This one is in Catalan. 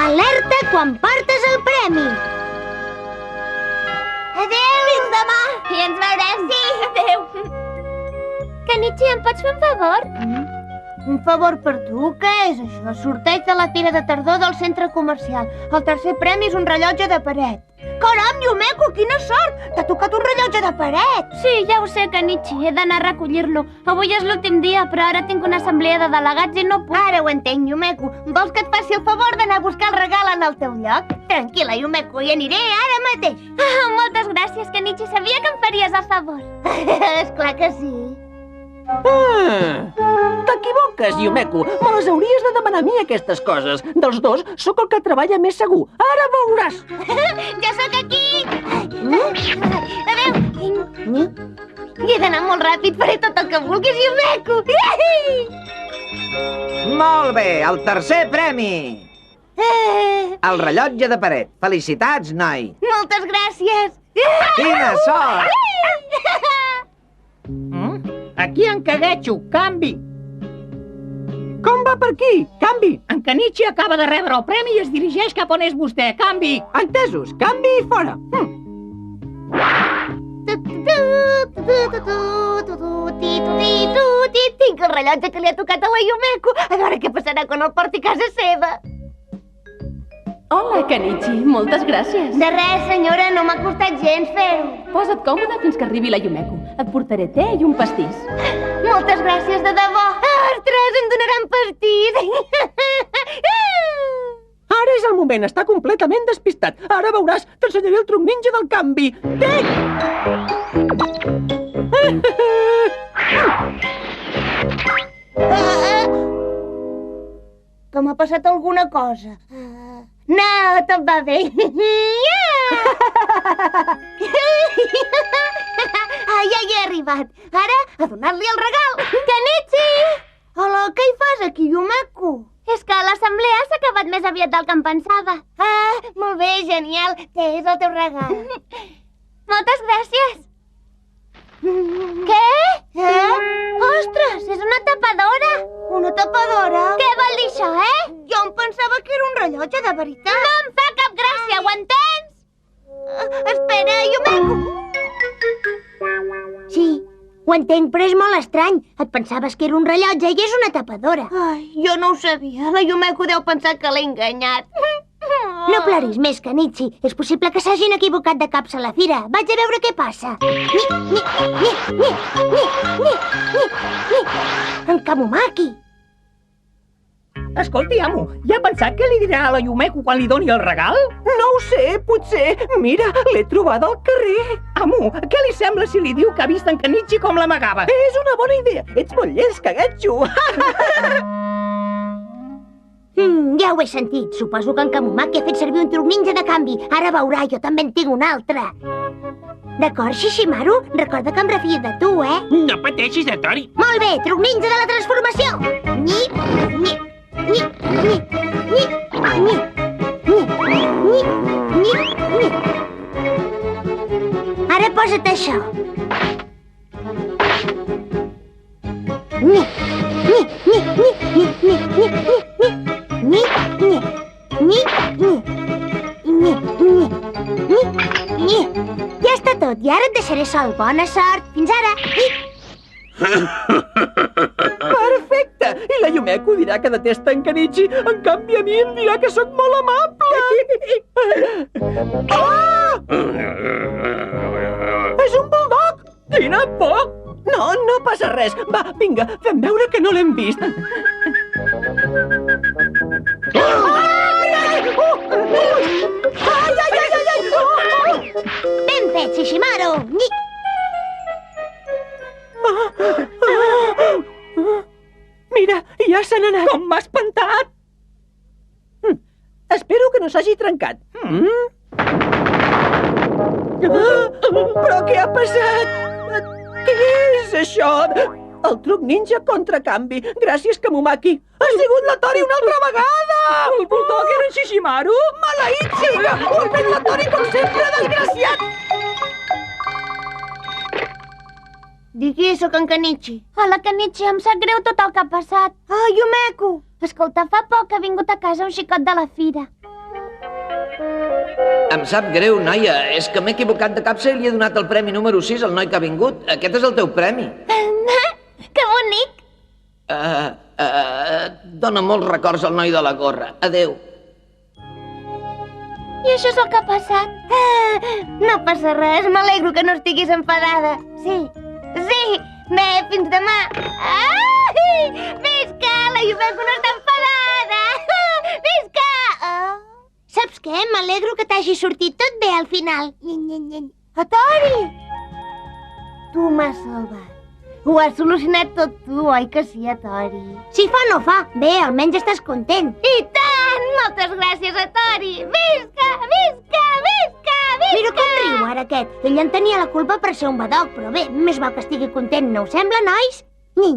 Alerta quan portes el premi! Adéu! Fins demà! I ens veurem, sí! Adéu! Kenichi, em pots fer un favor? Un favor per tu? Què és això? Sorteig de la Fira de Tardor del centre comercial. El tercer premi és un rellotge de paret. Caram, Yumeko, quina sort! T'ha tocat un rellotge de paret! Sí, ja ho sé, Kenichi. He d'anar a recollir-lo. Avui és l'últim dia, però ara tinc una assemblea de delegats i no puc. Ara ho entenc, Yumeko. Vols que et faci el favor d'anar a buscar el regal en el teu lloc? Tranquil·la, Yumeko, hi aniré ara mateix. Moltes gràcies, Kenichi. Sabia que em faries el favor. Esclar que sí. T'equivoques, Yumeko. Me les hauries de demanar a mi, aquestes coses. Dels dos, sóc el que treballa més segur. Ara veuràs. Ja sóc aquí! Adéu! He d'anar molt ràpid, faré tot el que vulguis, Yumeko! Molt bé, el tercer premi! El rellotge de paret. Felicitats, noi! Moltes gràcies! Quina sort! Aquí en Kagetxo, canvi! Com va per aquí? Canvi! En Kenichi acaba de rebre el premi i es dirigeix cap on és vostè. Canvi! Entesos, canvi i fora. Tinc el rellotge que li ha tocat a la Yumeko. A veure què passarà quan el porti a casa seva. Hola, Kenichi. Moltes gràcies. De res, senyora, no m'ha costat gens fer-ho. Posa't còmode fins que arribi la Yumeko. Et portaré te i un pastís. Moltes gràcies, de debò. Ostres, em donaran pastís. Ara és el moment, està completament despistat. Ara veuràs, t'ensenyaré el truc ninja del canvi. Que m'ha passat alguna cosa. No, tot va bé. Ja hi he arribat. Ara, a donar-li el regal. Kenichi! Hola, què hi fas aquí, Yumeko? És que l'assemblea s'ha acabat més aviat del que em pensava. Molt bé, genial. Què és el teu regal? Moltes gràcies. Què? Ostres, és una tapadora. Una tapadora? Què vol dir això, Jo em pensava que era un rellotge de veritat. No em fa cap gràcia, ho entens? Espera, Yumeko. Sí, ho entenc, però és molt estrany. Et pensaves que era un rellotge i és una tapadora. Ai, jo no ho sabia. La Yumeko deu pensar que l'he enganyat. No ploris més, Kenichi. És possible que s'hagin equivocat de caps a la fira. Vaig a veure què passa. En Kamumaki. Escolti, amo, ja ha pensat què li dirà a la Yumeko quan li doni el regal? No ho sé, potser. Mira, l'he trobada al carrer. Amo, què li sembla si li diu que ha vist en Kenichi com l'amagava? És una bona idea. Ets molt llest, Kagetxo. Ja ho he sentit. Suposo que en Kamumaki ha fet servir un truc ninja de canvi. Ara veurà, jo també en tinc un altre. D'acord, Shishimaru? Recorda que em refio de tu, No pateixis, Hattori. Molt bé, truc ninja de la transformació. Ara posa't això. Ja està tot, i ara et deixaré sol. Bona sort. Fins ara. Perfecte! I la Yumeko dirà que detesta en Kenichi. En canvi, a mi em dirà que sóc molt amable. És un bulldog! Quina por! No, no passa res. Va, vinga, fem veure que no l'hem vist. Ben fet, Shishimaru. Mira, ja se n'ha anat. Com m'ha espantat! Espero que no s'hagi trencat. Però què ha passat? Què és això? El truc ninja contra canvi. Gràcies, Kamumaki. Ha sigut la Tori una altra vegada! El bulldog era en Shishimaru? Maleït siga! Ho ha fet la Tori com sempre, desgraciat! Digui, sóc en Kenichi. Hola, Kenichi, em sap greu tot el que ha passat. Yumeko! Escolta, fa poc ha vingut a casa un xicot de la fira. Em sap greu, noia. És que m'he equivocat de capsa i li he donat el premi número 6 al noi que ha vingut. Aquest és el teu premi. Que bonic! Dóna molts records al noi de la gorra. Adéu. I això és el que ha passat? No passa res, m'alegro que no estiguis enfadada. Sí. Bé, fins demà. Visca! La Yumeko no està enfadada! Visca! Saps què? M'alegro que t'hagi sortit tot bé al final. Atori! Tu m'has salvat. Ho has solucionat tot tu, oi que sí, Atori? Si fa no fa. Bé, almenys estàs content. I tant! Moltes gràcies, Atori! Visca! Visca! Visca! Visca! Mira com riu ara aquest. Ell en tenia la culpa per ser un badoc, però bé, més val que estigui content, no us sembla, nois? Ni.